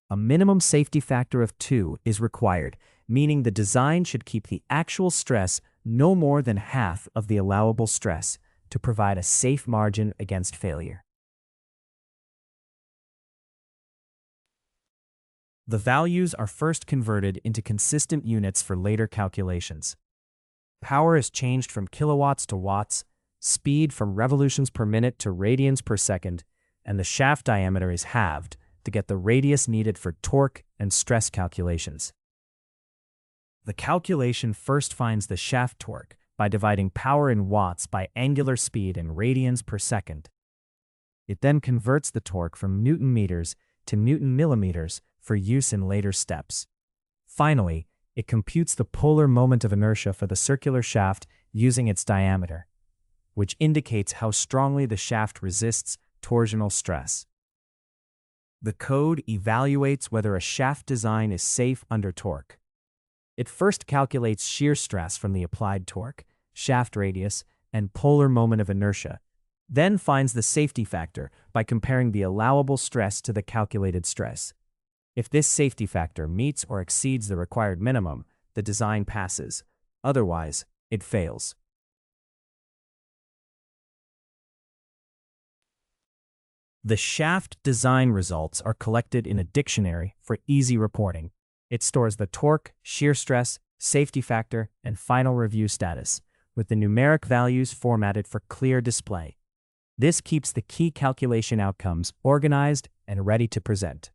A minimum safety factor of 2 is required, meaning the design should keep the actual stress no more than half of the allowable stress to provide a safe margin against failure. The values are first converted into consistent units for later calculations. Power is changed from kilowatts to watts, speed from revolutions per minute to radians per second, and the shaft diameter is halved to get the radius needed for torque and stress calculations. The calculation first finds the shaft torque by dividing power in watts by angular speed in radians per second. It then converts the torque from Newton meters to Newton millimeters for use in later steps. Finally, it computes the polar moment of inertia for the circular shaft using its diameter, which indicates how strongly the shaft resists torsional stress. The code evaluates whether a shaft design is safe under torque. It first calculates shear stress from the applied torque, shaft radius, and polar moment of inertia, then finds the safety factor by comparing the allowable stress to the calculated stress. If this safety factor meets or exceeds the required minimum, the design passes. Otherwise, it fails. The shaft design results are collected in a dictionary for easy reporting. It stores the torque, shear stress, safety factor, and final review status, with the numeric values formatted for clear display. This keeps the key calculation outcomes organized and ready to present.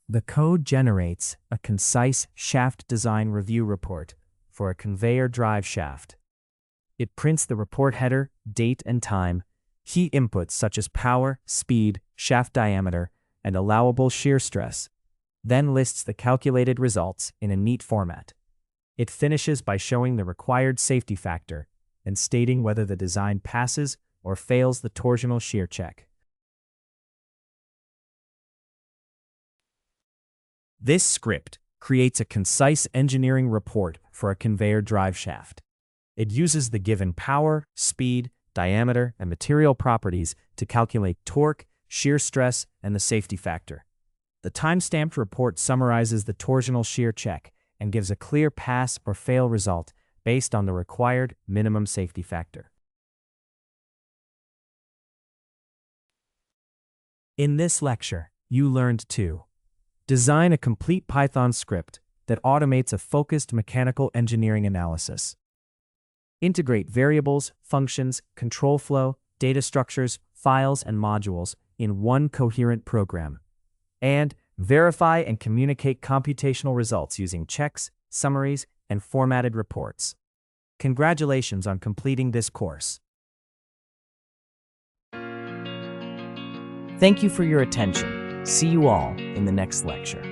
The code generates a concise shaft design review report for a conveyor drive shaft. It prints the report header, date and time, key inputs such as power, speed, shaft diameter, and allowable shear stress, then lists the calculated results in a neat format. It finishes by showing the required safety factor and stating whether the design passes or fails the torsional shear check. This script creates a concise engineering report for a conveyor drive shaft. It uses the given power, speed, diameter, and material properties to calculate torque, shear stress, and the safety factor. The time-stamped report summarizes the torsional shear check and gives a clear pass or fail result based on the required minimum safety factor. In this lecture, you learned to design a complete Python script that automates a focused mechanical engineering analysis, integrate variables, functions, control flow, data structures, files, and modules in one coherent program, and verify and communicate computational results using checks, summaries, and formatted reports. Congratulations on completing this course. Thank you for your attention. See you all in the next lecture.